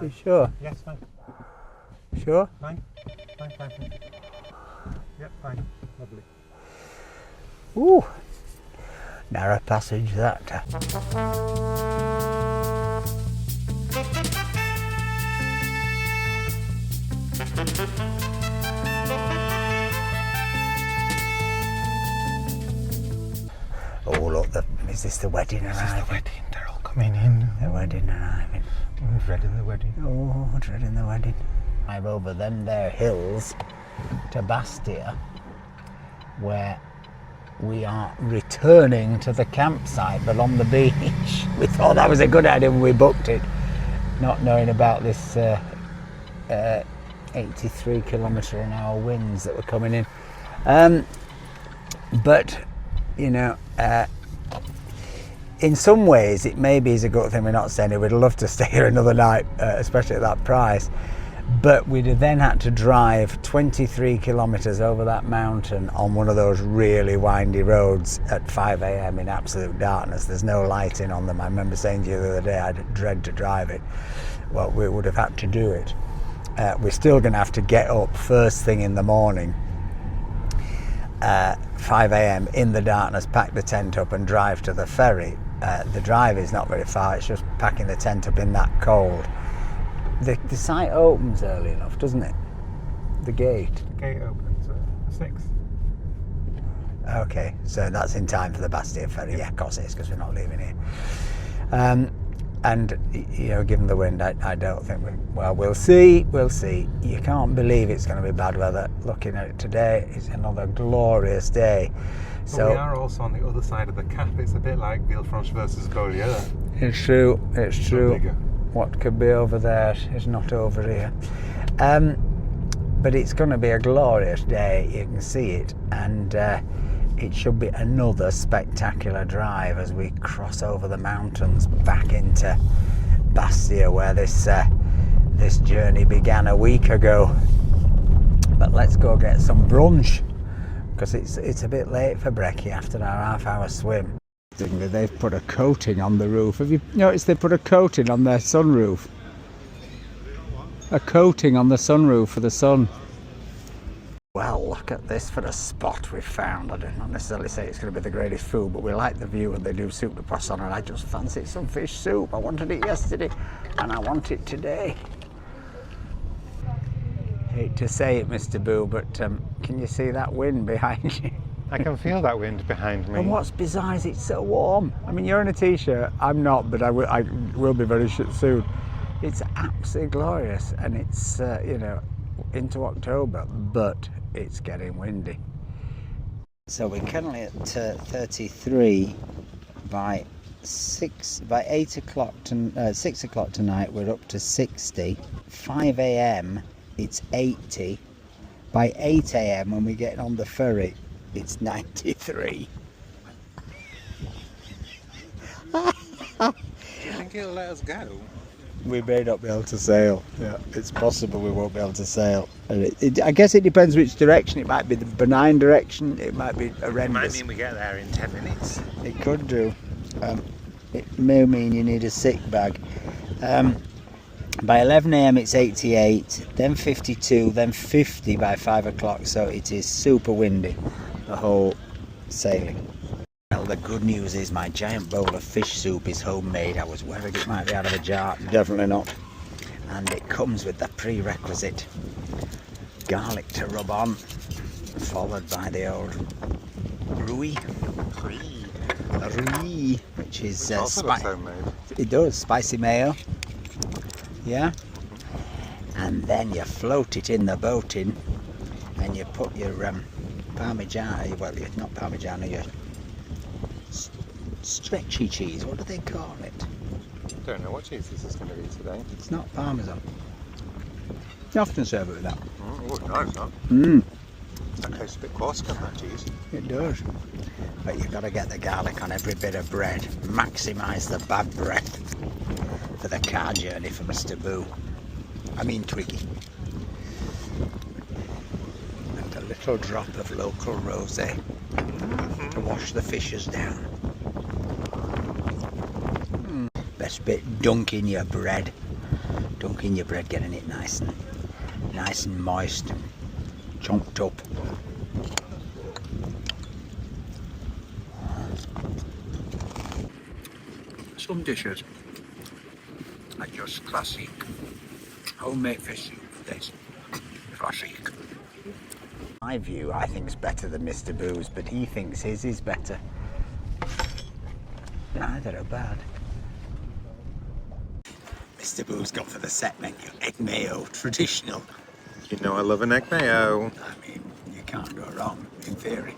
You sure? Yes, fine. Sure? Fine. Fine. Yep, fine. Lovely. Ooh, narrow passage that. Oh look, is this the wedding arriving? This is the wedding, they're all coming in. The wedding arriving. I'm dreading the wedding. Oh, dreading the wedding. I'm over them there hills to Bastia, where we are returning to the campsite, but on the beach. We thought that was a good idea when we booked it, not knowing about this 83 km/h winds that were coming in. But, you know, in some ways it maybe is a good thing we're not staying here. We'd love to stay here another night, especially at that price. But we'd have then had to drive 23 kilometres over that mountain on one of those really windy roads at 5 a.m. in absolute darkness. There's no lighting on them. I remember saying to you the other day I'd dread to drive it. Well, we would have had to do it. We're still going to have to get up first thing in the morning, 5 a.m. in the darkness, pack the tent up and drive to the ferry. The drive is not very far, it's just packing the tent up in that cold. The site opens early enough, doesn't it? The gate. The gate opens at 6. Okay, so that's in time for the Bastia ferry. Yeah, of course it is, because we're not leaving here. And, you know, given the wind, I don't think we'll see. You can't believe it's going to be bad weather. Looking at it today, it's another glorious day. But so we are also on the other side of the cap. It's a bit like Villefranche versus Beaulieu. It's true. Bigger. What could be over there is not over here. But it's going to be a glorious day, you can see it, and it should be another spectacular drive as we cross over the mountains back into Bastia, where this journey began a week ago. But let's go get some brunch, because it's a bit late for brekkie after our half-hour swim. They've put a coating on the roof. Have you noticed they put a coating on their sunroof? A coating on the sunroof for the sun. Well, look at this for a spot we've found. I don't necessarily say it's going to be the greatest food, but we like the view, and they do soup de poisson, and I just fancied some fish soup. I wanted it yesterday, and I want it today. Hate to say it, Mr. Boo, but can you see that wind behind you? I can feel that wind behind me. And what's bizarre is it's so warm. I mean, you're in a t-shirt, I'm not, but I will be very soon. It's absolutely glorious, and it's, you know, into October, but it's getting windy. So we're currently at 33 by 8 o'clock to 6 o'clock tonight. We're up to 60. 5 a.m. it's 80. By 8 a.m. when we get on the ferry, it's 93. Do you think he'll let us go? We may not be able to sail. Yeah, it's possible we won't be able to sail. And I guess it depends which direction. It might be the benign direction. It might be horrendous. It might mean we get there in 10 minutes. It could do. It may mean you need a sick bag. By 11 a.m. it's 88, then 52, then 50 by 5 o'clock. So it is super windy, the whole sailing. Well, the good news is my giant bowl of fish soup is homemade. I was worried it might be out of a jar. Definitely not. And it comes with the prerequisite garlic to rub on, followed by the old Rui, which is homemade. It does, spicy mayo. Yeah. And then you float it in the boat in, and you put your Parmigiano, well, not Parmigiano, your stretchy cheese, what do they call it? I don't know what cheese this is going to be today. It's not Parmesan. You often serve it with that. Oh, nice, huh? That tastes a bit Corsica, that cheese. It does. But you've got to get the garlic on every bit of bread. Maximise the bad breath for the car journey for Mr. Boo. I mean Twiggy. And a little drop of local rosé to wash the fishes down. Best bit, dunk in your bread dunking your bread, getting it nice and moist and chomped up. Some dishes are just classic. Homemade fish soup, this classic. My view, I think, is better than Mr. Boo's, but he thinks his is better. Neither are bad. Mr. Boo's gone for the set menu. Egg mayo, traditional. You know I love an egg mayo. I mean, you can't go wrong, in theory.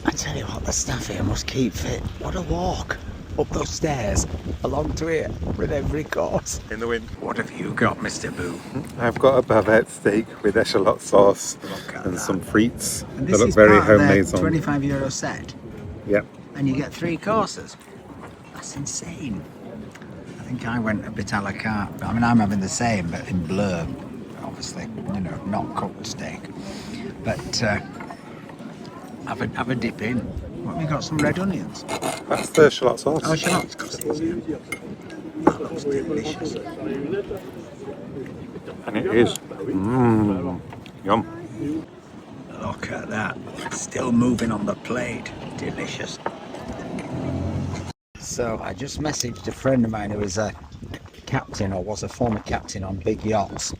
I tell you what, the staff here must keep fit. What a walk up those stairs, along to here, with every course. In the wind. What have you got, Mr. Boo? I've got a bavette steak with echalot sauce and that. some frites. And They this look is very part of homemade. their €25 set, Yep. and you get 3 courses. That's insane. I think I went a bit a la carte. I mean, I'm having the same, but in blur, obviously, you know, not cooked steak. But have a dip in. What have you got? Some red onions? That's the echalot sauce. Oh, shallots, of course it is, yeah. That looks delicious. And it is. Yum. Look at that. Still moving on the plate. Delicious. So I just messaged a friend of mine who is a captain, or was a former captain on big yachts,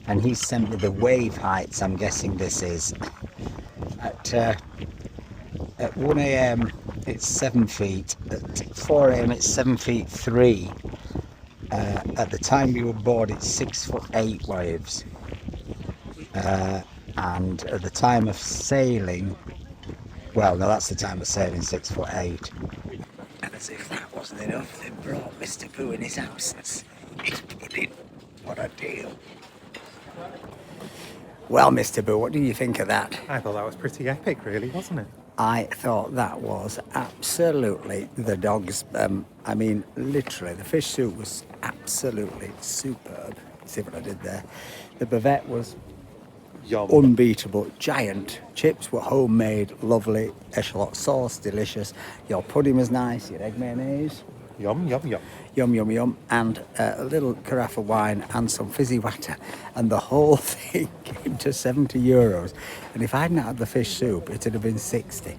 and he sent me the wave heights. I'm guessing this is at 1 a.m. it's 7 feet, at 4 a.m. it's 7 feet 3. At the time we were aboard, it's 6'8" waves, and at the time of sailing, well, no, that's the time of sailing, 6'8". And as if that wasn't enough, they brought Mr. Pooh in his absence. He's pudding. What a deal. Well, Mr. Boo, what do you think of that? I thought that was pretty epic, really, wasn't it? I thought that was absolutely the dog's. I mean, literally, the fish soup was absolutely superb. See what I did there? The bavette was Yum. unbeatable, giant. Chips were homemade, lovely. Echalot sauce, delicious. Your pudding was nice. Your egg mayonnaise. Yum, yum, yum. Yum, yum, yum. And a little carafe of wine and some fizzy water. And the whole thing came to €70. And if I hadn't had the fish soup, it'd have been 60.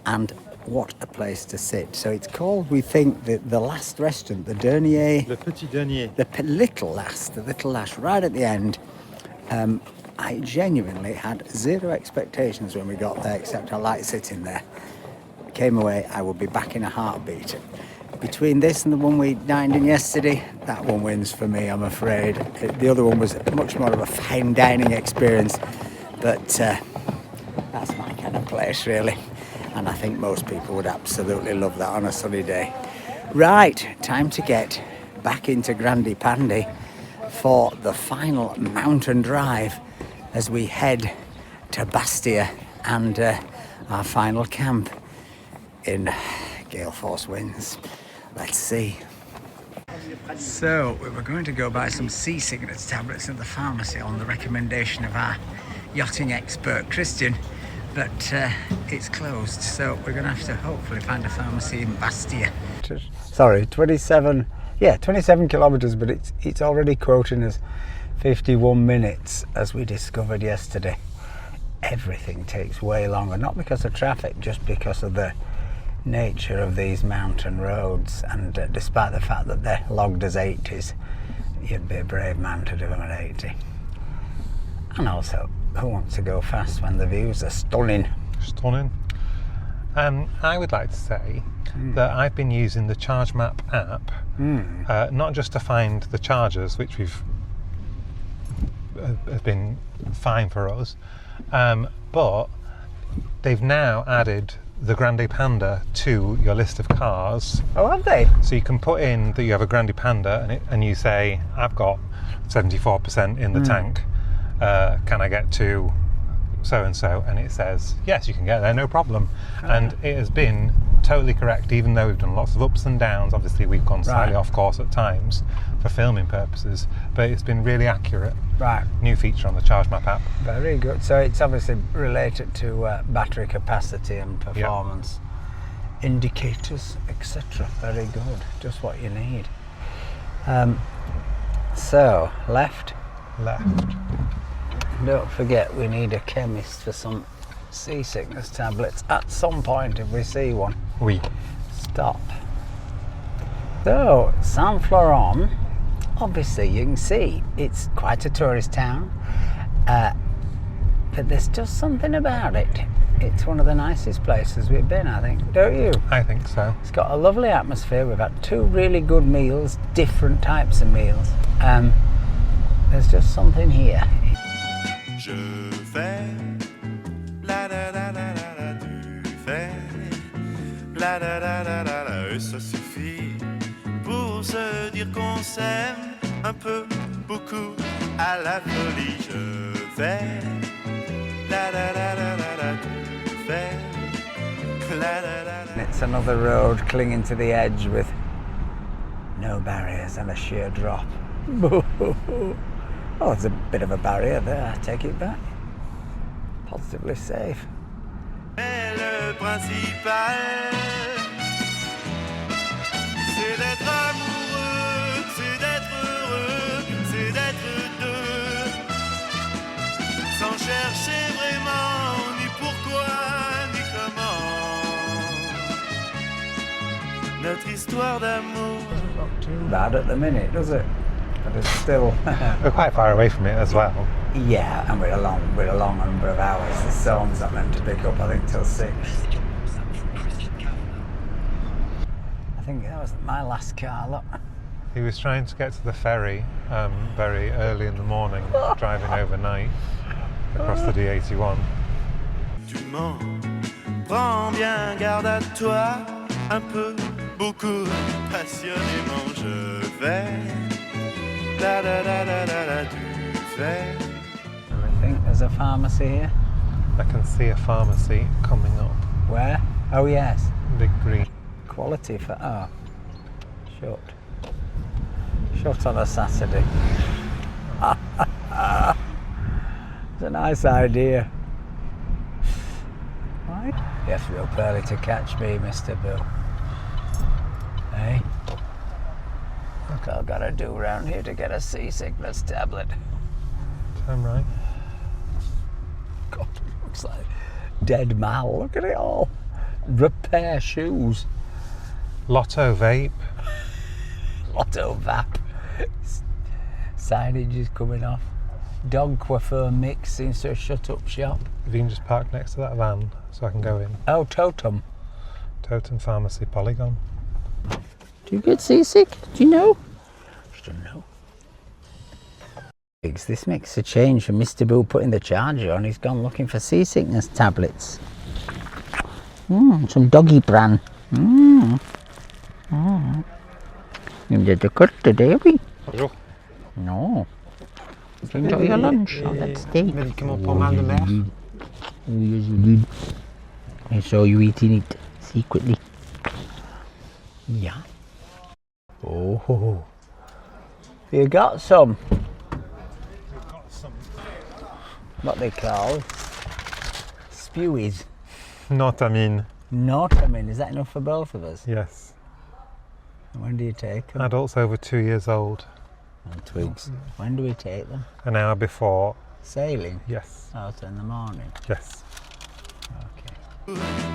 And what a place to sit. So it's called, we think, the last restaurant, the Dernier. Le petit dernier. The little last, right at the end. I genuinely had zero expectations when we got there, except I liked sitting there. Came away, I would be back in a heartbeat. Between this and the one we dined in yesterday, that one wins for me, I'm afraid. The other one was much more of a fine dining experience, but that's my kind of place, really. And I think most people would absolutely love that on a sunny day. Right, time to get back into Grandi Pandy for the final mountain drive as we head to Bastia and our final camp in gale force winds. Let's see. So we were going to go buy some seasickness tablets at the pharmacy on the recommendation of our yachting expert Christian, but it's closed, so we're going to have to hopefully find a pharmacy in Bastia. Sorry, 27 kilometres, but it's already quoting us 51 minutes, as we discovered yesterday. Everything takes way longer, not because of traffic, just because of the nature of these mountain roads, and despite the fact that they're logged as 80s, you'd be a brave man to do them at 80. And also, who wants to go fast when the views are stunning? Stunning. I would like to say that I've been using the Charge Map app, not just to find the chargers, which have been fine for us, but they've now added the Grandi Panda to your list of cars. Oh, have they? So you can put in that you have a Grandi Panda and you say, I've got 74% in the tank, can I get to so-and-so? And it says, yes, you can get there, no problem. And it has been totally correct, even though we've done lots of ups and downs. Obviously we've gone slightly off course at times for filming purposes, but it's been really accurate. Right. New feature on the Charge Map app. Very good. So it's obviously related to battery capacity and performance indicators, etc. Very good. Just what you need. So, left. Left. Don't forget we need a chemist for some seasickness tablets at some point if we see one. Oui. Stop. So, Saint-Florent, obviously you can see it's quite a tourist town, but there's just something about it. It's one of the nicest places we've been, I think, don't you? I think so. It's got a lovely atmosphere. We've had 2 really good meals, different types of meals. There's just something here. Je fais la da da da da da, tu fais la da da da da da, et ça suffit pour se dire qu'on s'aime un peu, beaucoup, à la folie. Je fais la da da da da da, tu fais la da da da. It's another road clinging to the edge with no barriers and a sheer drop. Oh, there's a bit of a barrier there, I take it back. Positively safe. Et le principal, c'est d'être amoureux, c'est d'être heureux, c'est d'être deux, sans chercher vraiment ni pourquoi ni comment. Notre histoire d'amour. Not too bad at the minute, does it? But it's still... We're quite far away from it as well. Yeah, and we're a long number of hours. The storm's not meant to pick up, I think, till 6. I think that was my last car, look. He was trying to get to the ferry very early in the morning, driving overnight across the D81. Tu mens, prends bien garde à toi, un peu, beaucoup, passionnément je vais. Da da da da da da, tu fais. I think there's a pharmacy here. I can see a pharmacy coming up. Where? Oh yes. Big green. Quality for... oh. Shut. Shut on a Saturday. It's a nice idea. Right. You have to be up early to catch me, Mr. Bill. Hey? Look what I've got to do around here to get a seasickness tablet. Turn right. God, it looks like dead mal. Look at it all. Repair shoes. Lotto vape. Lotto vap. Signage is coming off. Dog coiffure mix seems to have shut up shop. If you can just park next to that van so I can go in. Oh, Totem. Totem Pharmacy Polygon. Do you get seasick? Do you know? Just don't know. This makes a change from Mr. Boo putting the charger on. He's gone looking for seasickness tablets. Some doggy bran. You did a cut today, we? Bonjour. No. Enjoy your lunch on that steak. Médicament pour mal de mer. Oh, yes, you did. I saw you eating it secretly. Yeah. Oh. You got some? Got some. What they call spewies. Notamine. Notamine. Is that enough for both of us? Yes. When do you take them? Adults over 2 years old. And twigs. When do we take them? An hour before. Sailing? Yes. Out in the morning. Yes. Okay.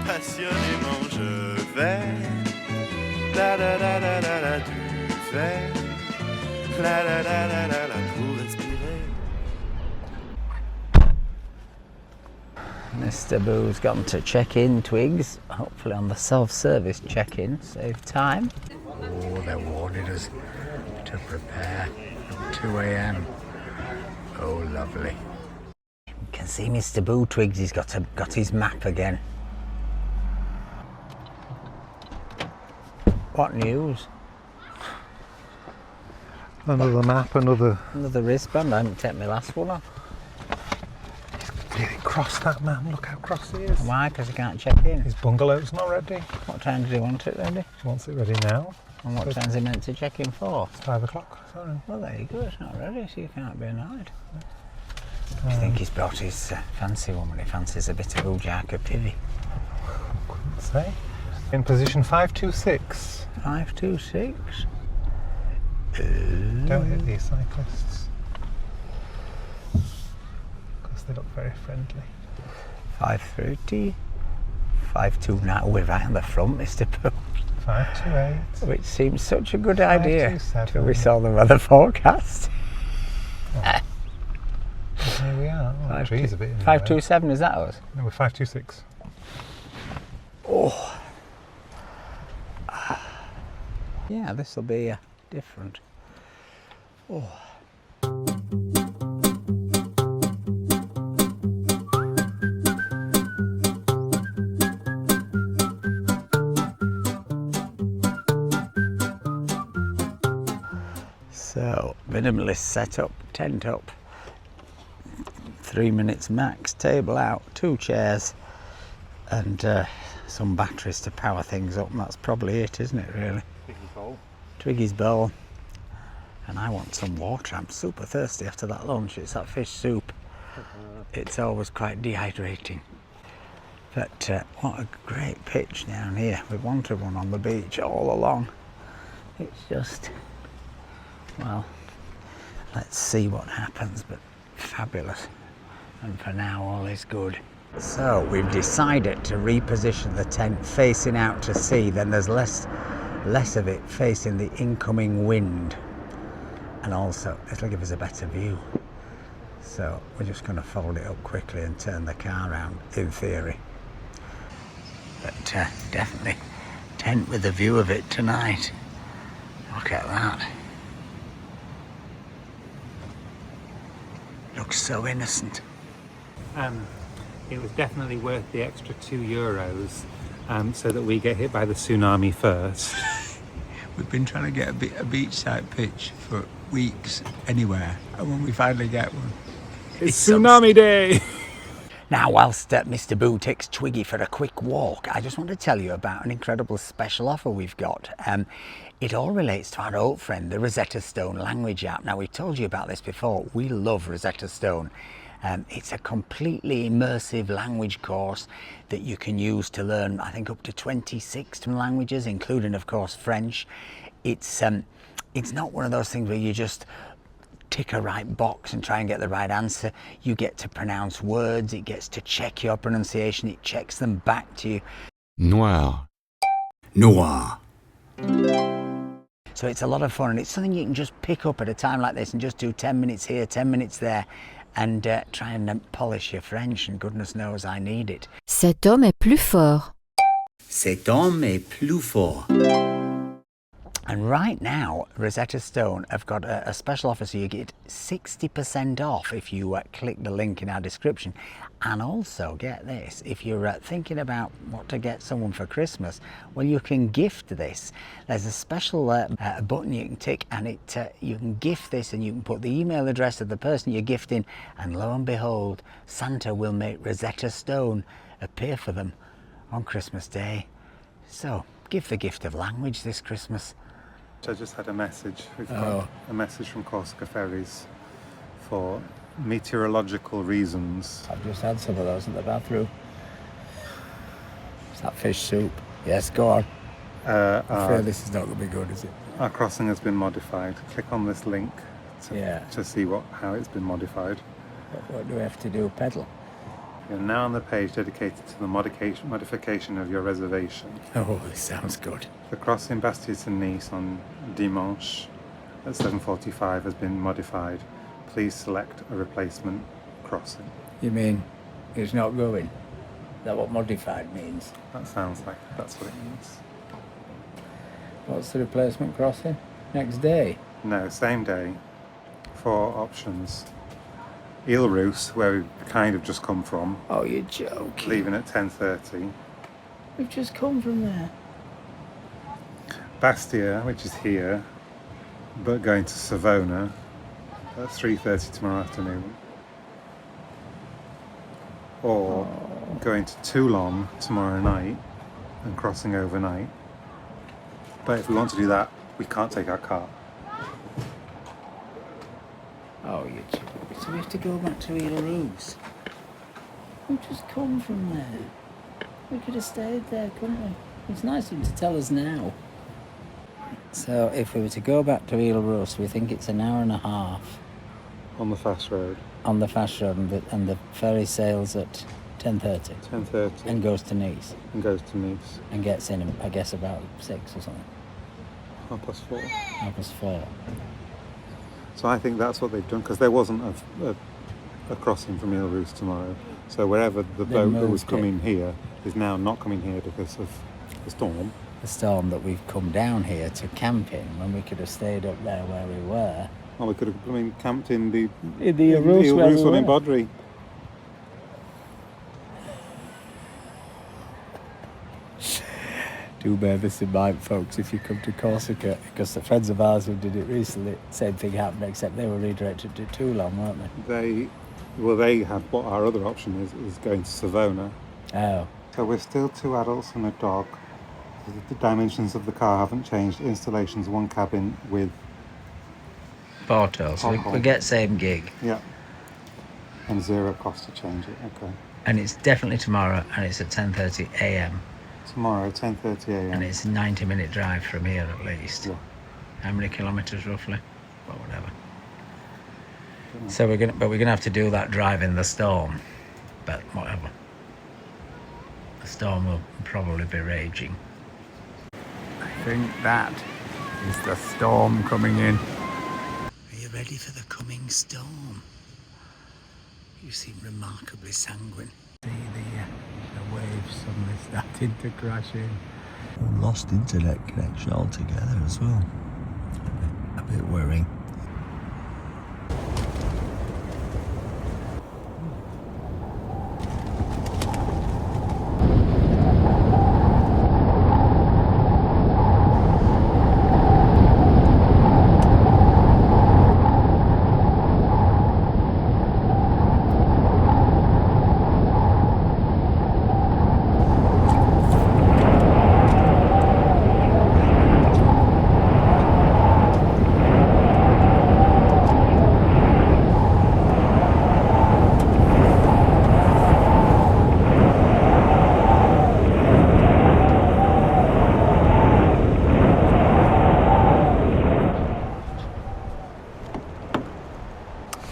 Passionnément je vais. Da da da da da da, tu fais. La da da da da da, pour respirer. Mr. Boo's gone to check in Twigs, hopefully on the self-service check-in, save time. Oh, they're warning us to prepare at 2 a.m. Oh, lovely. You can see Mr. Boo, Twigs, he's got his map again. What news? Another map, another... Another wristband, I haven't taken my last one off. Did he cross that man? Look how cross he is. Why? Because he can't check in. His bungalow's not ready. What time did he want it ready? He wants it ready now. And what time's he meant to check in for? It's 5 o'clock. Sorry. Well, there you go, it's not ready, so you can't be annoyed. I think he's brought his fancy woman. He fancies a bit of Ujaka Pivi. Couldn't say. In position 526. 526. Don't hit these cyclists. Because they look very friendly. 5:30. 5:2 now. We're right on the front, Mr. Pooh. 528. Which seems such a good idea 527. till we saw the weather forecast. Here we are. Oh, the tree's a bit in the way. 527, is that us? No, we're 526. Oh. Yeah, this will be different. Oh. So, minimalist setup, tent up, 3 minutes max, table out, 2 chairs, and some batteries to power things up, and that's probably it, isn't it, really? Twiggy's bowl. And I want some water. I'm super thirsty after that lunch. It's that fish soup. It's always quite dehydrating. But what a great pitch down here. We've wanted one on the beach all along. It's just, well, let's see what happens, but fabulous. And for now, all is good. So we've decided to reposition the tent facing out to sea. Then there's less of it facing the incoming wind. And also, it'll give us a better view. So we're just going to fold it up quickly and turn the car around, in theory. But definitely tent with a view of it tonight. Look at that. Looks so innocent. It was definitely worth the extra €2 so that we get hit by the tsunami first. We've been trying to get a beachside pitch for weeks anywhere, and when we finally get one, It's tsunami day! Now, whilst Mr. Boo takes Twiggy for a quick walk, I just want to tell you about an incredible special offer we've got. It all relates to our old friend, the Rosetta Stone language app. Now, we've told you about this before. We love Rosetta Stone. It's a completely immersive language course that you can use to learn, I think, up to 26 languages, including, of course, French. It's not one of those things where you just tick a right box and try and get the right answer. You get to pronounce words, it gets to check your pronunciation, it checks them back to you. Noir. Noir. So it's a lot of fun, and it's something you can just pick up at a time like this and just do 10 minutes here, 10 minutes there, and try and polish your French, and goodness knows I need it. Cet homme est plus fort. Cet homme est plus fort. And right now, Rosetta Stone have got a special offer, so you get 60% off if you click the link in our description. And also, get this, if you're thinking about what to get someone for Christmas, well, you can gift this. There's a special button you can tick, and you can gift this, and you can put the email address of the person you're gifting, and lo and behold, Santa will make Rosetta Stone appear for them on Christmas Day. So, give the gift of language this Christmas. I just had a message. We've got a message from Corsica Ferries for meteorological reasons. I've just had some of those in the bathroom. It's that fish soup. Yes, go on. I fear this is not going to be good, is it? Our crossing has been modified. Click on this link to see how it's been modified. What do we have to do? Pedal? You're now on the page dedicated to the modification of your reservation. Oh, this sounds good. The crossing Basgi to Nice on Dimanche at 7:45 has been modified. Please select a replacement crossing. You mean it's not going? Is that what modified means? That sounds like that's what it means. What's the replacement crossing? Next day? No, same day. 4 options. Ile Rousse, where we've kind of just come from. Oh, you're joking. Leaving at 10:30. We've just come from there. Bastia, which is here, but going to Savona at 3:30 tomorrow afternoon. Or going to Toulon tomorrow night and crossing overnight. But if we want to do that, we can't take our car. Oh, you're joking. So we have to go back to Ile Rousse. We've just come from there. We could have stayed there, couldn't we? It's nice of him to tell us now. So if we were to go back to Eel Rus, we think it's an hour and a half On the fast road. on the fast road, and the ferry sails at 10:30 10:30. and goes to Nice And goes to Nice. and gets in, I guess, about 6 or something. 4:30. 4:30. So I think that's what they've done, because there wasn't a crossing from Eel Rus tomorrow. So wherever the boat that was coming here is now not coming here because of the storm. The storm that we've come down here to camp in, when we could have stayed up there where we were. Well, we could have camped in the Eel Rus one in Bodry. Do bear this in mind, folks, if you come to Corsica, because the friends of ours who did it recently, same thing happened, except they were redirected to Toulon, weren't they? They had what our other option is going to Savona. Oh. So we're still 2 adults and a dog. The dimensions of the car haven't changed. Installation's 1 cabin with Porto, so we get same gig. Yeah. And 0 cost to change it. Okay. And it's definitely tomorrow, and it's at 10:30 a.m. Tomorrow, 10:30 a.m. And it's a 90-minute drive from here at least. Yeah. How many kilometres roughly? Well, whatever. So we're gonna have to do that drive in the storm, but whatever. The storm will probably be raging. I think that is the storm coming in. Are you ready for the coming storm? You seem remarkably sanguine. See the waves suddenly starting to crash in. Lost internet connection altogether as well. A bit worrying.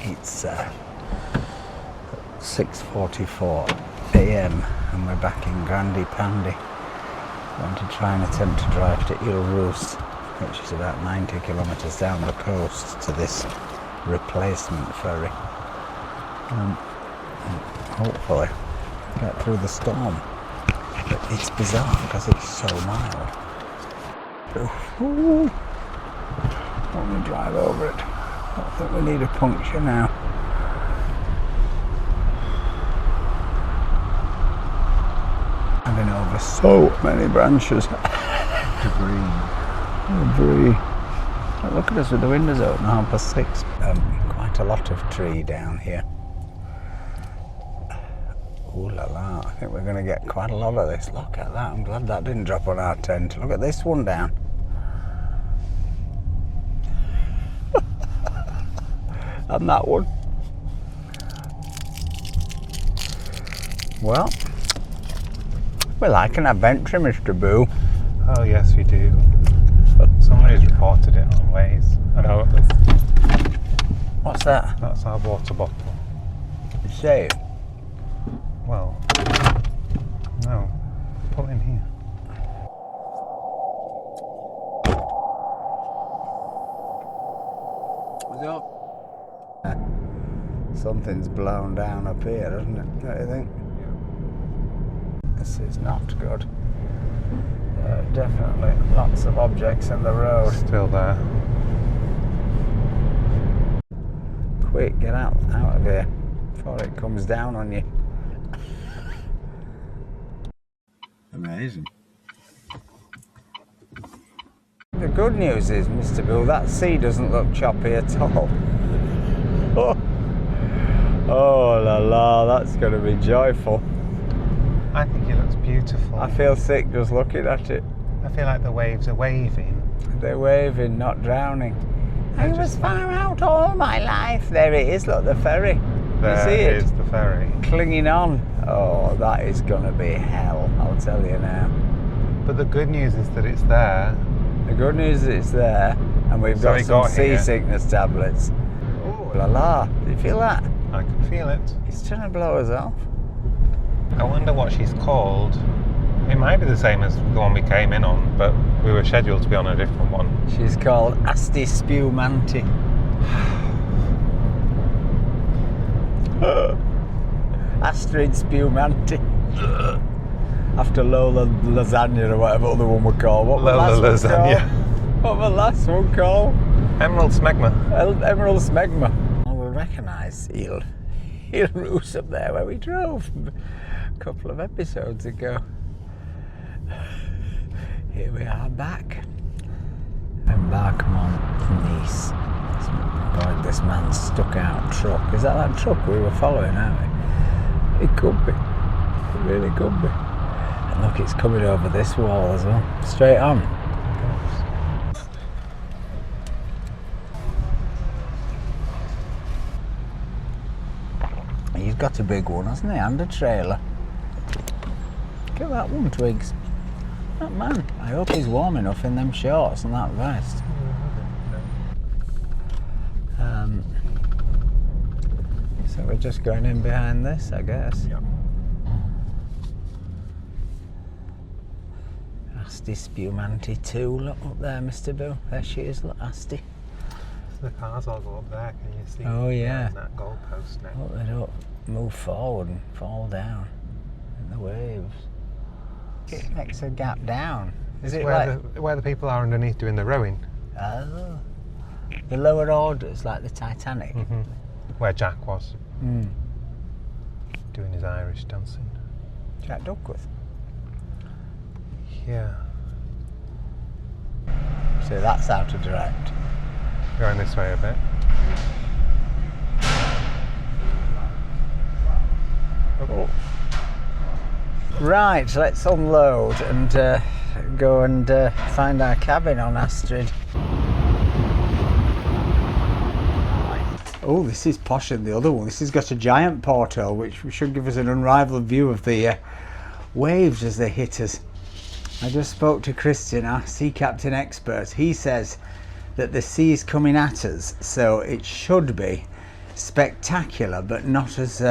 It's 6:44 a.m. and we're back in Grandi Pandi. Going to try and attempt to drive to Eel Rus, which is about 90 kilometres down the coast, to this replacement ferry. And hopefully get through the storm. But it's bizarre because it's so mild. Ooh. Let me drive over it. I think we need a puncture now. Having over so many branches. Debris. Look at us with the windows open, 6:30. Quite a lot of tree down here. Ooh la la, I think we're going to get quite a lot of this. Look at that, I'm glad that didn't drop on our tent. Look at this one down. And that one. Well, we like an adventure, Mr. Boo. Oh yes, we do. Somebody's reported it on Waze. I know it was. What's that? That's our water bottle. It's safe. Well, no. Put it in here. What's up? Something's blown down up here, doesn't it? Don't you think? Yeah. This is not good. Definitely lots of objects in the road. Still there. Quick, get out of here before it comes down on you. Amazing. The good news is, Mr. Bill, that sea doesn't look choppy at all. Oh la la, that's going to be joyful. I think it looks beautiful. I feel sick just looking at it. I feel like the waves are waving. They're waving, not drowning. I was far out all my life. There it is, look, the ferry. There you see it? is the ferry. Clinging on. Oh, that is going to be hell, I'll tell you now. But the good news is that it's there The good news is it's there, and we've got some seasickness tablets. Oh la la! Do you feel that? I can feel it. It's trying to blow us off. I wonder what she's called. It might be the same as the one we came in on, but we were scheduled to be on a different one. She's called Asti Spumanti. Astrid Spumanti. After Lola Lasagna or whatever other one we call. What Lola Lasagna. What was the last one called? Emerald Smegma. Emerald Smegma. I will recognise Il Roos up there where we drove a couple of episodes ago. Here we are back. Embarking Nice. God, this man's stuck out truck. Is that truck we were following, aren't we? It could be. It really could be. And look, it's coming over this wall as well. Straight on. He's got a big one, hasn't he? And a trailer. Look at that one, Twigs. That man. I hope he's warm enough in them shorts and that vest. So we're just going in behind this, I guess. Yep. Asti Spumanti 2, look up there, Mr. Boo. There she is, look, Asti. The cars all go up there, can you see? Oh yeah. That goalpost now. Look, they don't move forward and fall down in the waves. It makes a gap down. Is it where the people are underneath doing the rowing? Oh. The lower orders, like the Titanic. Mm-hmm. Where Jack was. Mm. Doing his Irish dancing. Jack Duckworth. Yeah. So that's how to direct. Going this way a bit. Oh. Right, let's unload and go and find our cabin on Astrid. Oh, this is posher than the other one. This has got a giant porthole, which should give us an unrivaled view of the waves as they hit us. I just spoke to Christian, our sea captain expert. He says that the sea's coming at us, so it should be spectacular, but not as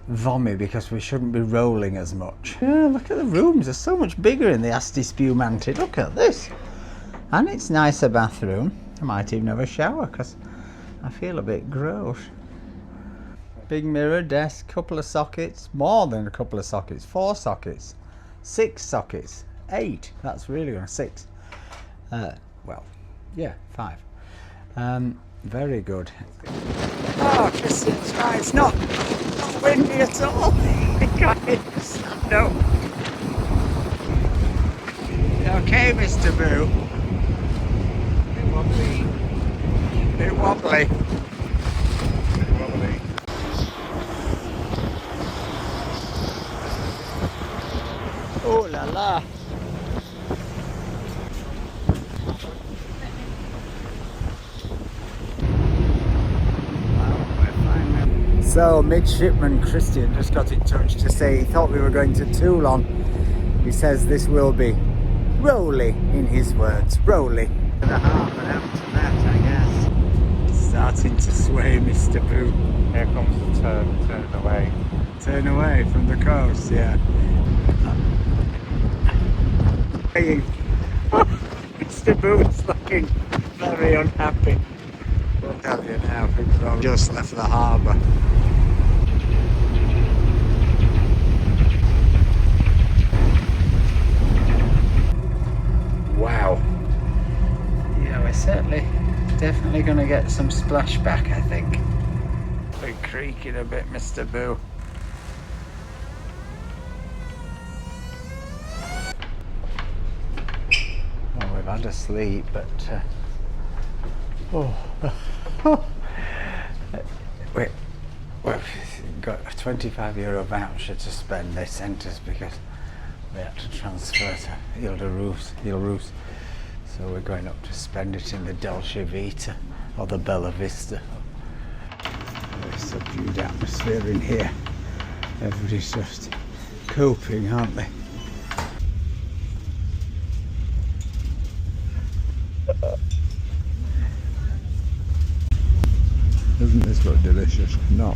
vommy, because we shouldn't be rolling as much. Yeah, look at the rooms. They're so much bigger in the Asti Spumanti. Look at this. And it's a nicer bathroom. I might even have a shower, because I feel a bit gross. Big mirror, desk, couple of sockets, more than a couple of sockets, 4 sockets, 6 sockets, 8, that's really good, 6. Well, yeah, 5. Very good. Oh, Christian's right, it's not windy at all. Guys, no. Okay, Mr. Boo. Bit wobbly. Bit wobbly. Oh la la. So midshipman Christian just got in touch to say he thought we were going to Toulon. He says this will be rolly, in his words, rolly. And a half an hour to that, I guess. Starting to sway, Mr. Boo. Here comes the turn away. Turn away from the coast, yeah. Mr. Boo's looking very unhappy. We'll tell you now, we've just left the harbour. Wow. Yeah, we're certainly definitely going to get some splashback, I think. We're creaking a bit, Mr. Boo. Well, we've had a sleep, but we've got a €25 voucher to spend. They sent us because we had to transfer to Ile-Rousse. So we're going up to spend it in the Dolce Vita or the Bella Vista. Very subdued atmosphere in here. Everybody's just coping, aren't they? Doesn't this look delicious? Not.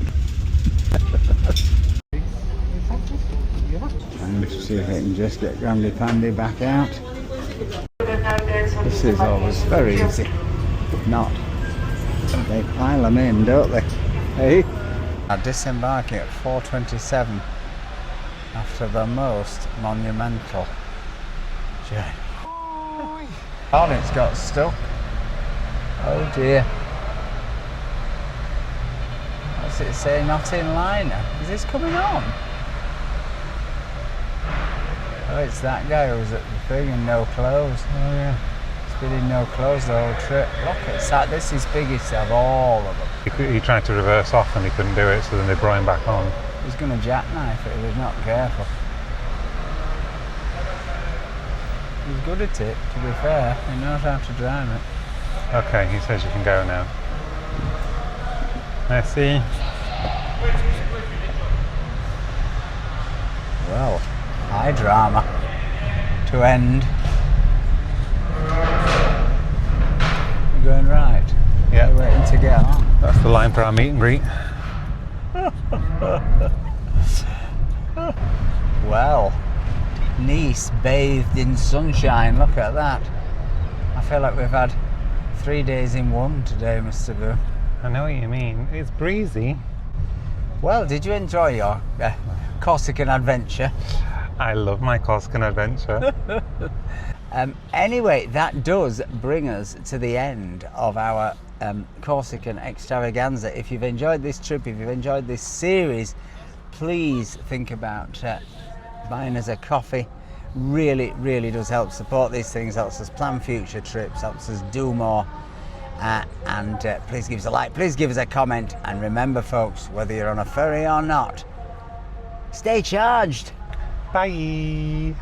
I'm going to see if I can just get Grandy Pandy back out. This is always very easy. Not. They pile them in, don't they? Hey? I'm disembarking at 4:27 after the most monumental journey. Oh, it's got stuck. Oh dear. What's it say? Not in liner. Is this coming on? Oh, it's that guy who was at the thing in no clothes. Oh yeah. He's been in no clothes the whole trip. Look, it's that. This is biggest of all of them. He tried to reverse off and he couldn't do it, so then they brought him back on. He's going to jackknife it if he's not careful. He's good at it, to be fair. He knows how to drive it. Okay, he says you can go now. Merci. Well, high drama to end. You're going right? Yeah. You're waiting to get on. That's the line for our meet and greet. Well, Nice bathed in sunshine. Look at that. I feel like we've had 3 days in one today, Mr. Boo. I know what you mean. It's breezy. Well, did you enjoy your Corsican adventure? I love my Corsican adventure. Anyway, that does bring us to the end of our Corsican extravaganza. If you've enjoyed this trip, if you've enjoyed this series, please think about buying us a coffee. Really, really does help support these things, helps us plan future trips, helps us do more. And please give us a like, please give us a comment, and remember folks, whether you're on a ferry or not, stay charged. Bye.